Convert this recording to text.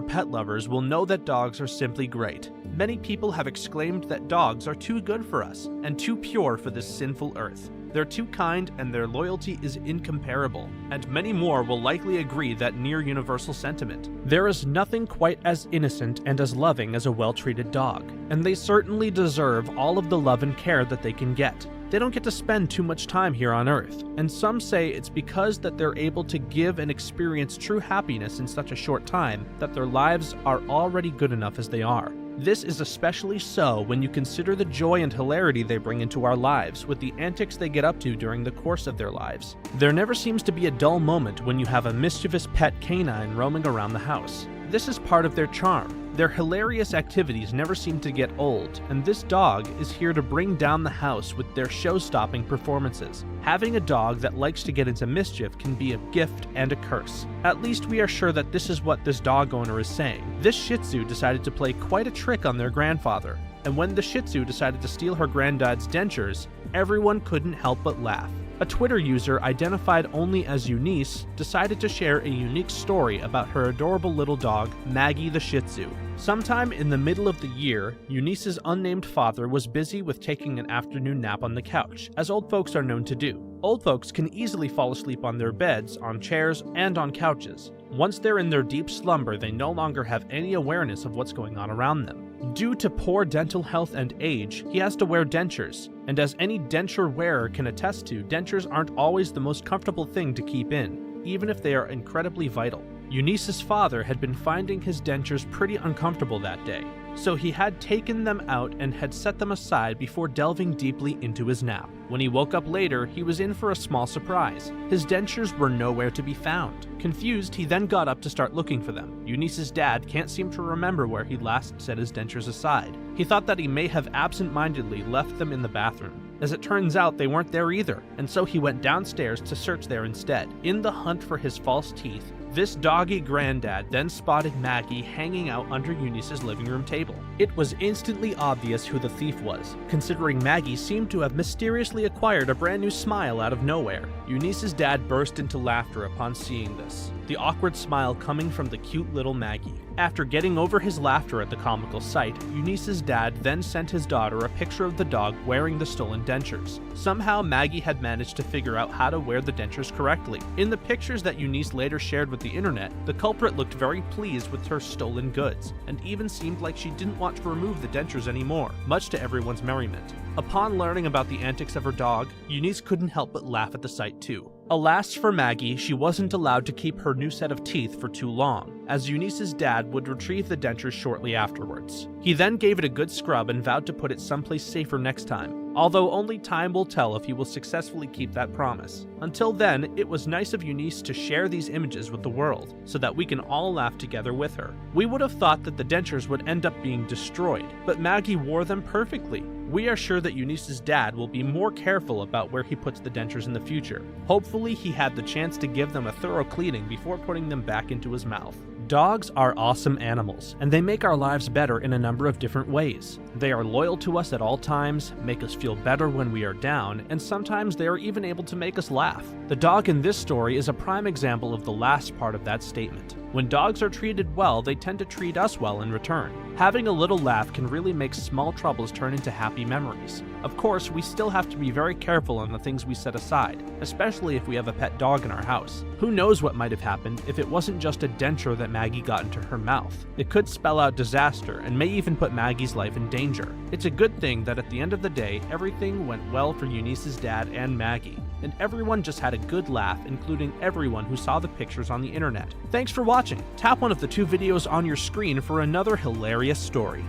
Pet lovers will know that dogs are simply great. Many people have exclaimed that dogs are too good for us and too pure for this sinful earth. They're too kind and their loyalty is incomparable, and many more will likely agree that near universal sentiment. There is nothing quite as innocent and as loving as a well-treated dog, and they certainly deserve all of the love and care that they can get. They don't get to spend too much time here on Earth, and some say it's because that they're able to give and experience true happiness in such a short time that their lives are already good enough as they are. This is especially so when you consider the joy and hilarity they bring into our lives with the antics they get up to during the course of their lives. There never seems to be a dull moment when you have a mischievous pet canine roaming around the house. This is part of their charm. Their hilarious activities never seem to get old, and this dog is here to bring down the house with their show-stopping performances. Having a dog that likes to get into mischief can be a gift and a curse. At least we are sure that this is what this dog owner is saying. This Shih Tzu decided to play quite a trick on their grandfather, and when the Shih Tzu decided to steal her granddad's dentures, everyone couldn't help but laugh. A Twitter user identified only as Eunice decided to share a unique story about her adorable little dog, Maggie the Shih Tzu. Sometime in the middle of the year, Eunice's unnamed father was busy with taking an afternoon nap on the couch, as old folks are known to do. Old folks can easily fall asleep on their beds, on chairs, and on couches. Once they're in their deep slumber, they no longer have any awareness of what's going on around them. Due to poor dental health and age, he has to wear dentures, and as any denture wearer can attest to, dentures aren't always the most comfortable thing to keep in, even if they are incredibly vital. Eunice's father had been finding his dentures pretty uncomfortable that day, so he had taken them out and had set them aside before delving deeply into his nap. When he woke up later, he was in for a small surprise. His dentures were nowhere to be found. Confused, he then got up to start looking for them. Eunice's dad can't seem to remember where he last set his dentures aside. He thought that he may have absent-mindedly left them in the bathroom. As it turns out, they weren't there either, and so he went downstairs to search there instead. In the hunt for his false teeth, this doggy granddad then spotted Maggie hanging out under Eunice's living room table. It was instantly obvious who the thief was, considering Maggie seemed to have mysteriously acquired a brand new smile out of nowhere. Eunice's dad burst into laughter upon seeing this, the awkward smile coming from the cute little Maggie. After getting over his laughter at the comical sight, Eunice's dad then sent his daughter a picture of the dog wearing the stolen dentures. Somehow Maggie had managed to figure out how to wear the dentures correctly. In the pictures that Eunice later shared with the internet, the culprit looked very pleased with her stolen goods, and even seemed like she didn't want to remove the dentures anymore, much to everyone's merriment. Upon learning about the antics of her dog, Eunice couldn't help but laugh at the sight too. Alas for Maggie, she wasn't allowed to keep her new set of teeth for too long, as Eunice's dad would retrieve the dentures shortly afterwards. He then gave it a good scrub and vowed to put it someplace safer next time, although only time will tell if he will successfully keep that promise. Until then, it was nice of Eunice to share these images with the world, so that we can all laugh together with her. We would have thought that the dentures would end up being destroyed, but Maggie wore them perfectly. We are sure that Eunice's dad will be more careful about where he puts the dentures in the future. Hopefully he had the chance to give them a thorough cleaning before putting them back into his mouth. Dogs are awesome animals, and they make our lives better in a number of different ways. They are loyal to us at all times, make us feel better when we are down, and sometimes they are even able to make us laugh. The dog in this story is a prime example of the last part of that statement. When dogs are treated well, they tend to treat us well in return. Having a little laugh can really make small troubles turn into happy memories. Of course, we still have to be very careful on the things we set aside, especially if we have a pet dog in our house. Who knows what might have happened if it wasn't just a denture that Maggie got into her mouth. It could spell out disaster and may even put Maggie's life in danger. It's a good thing that at the end of the day, everything went well for Eunice's dad and Maggie, and everyone just had a good laugh, including everyone who saw the pictures on the internet. Thanks for watching. Tap one of the 2 videos on your screen for another hilarious story.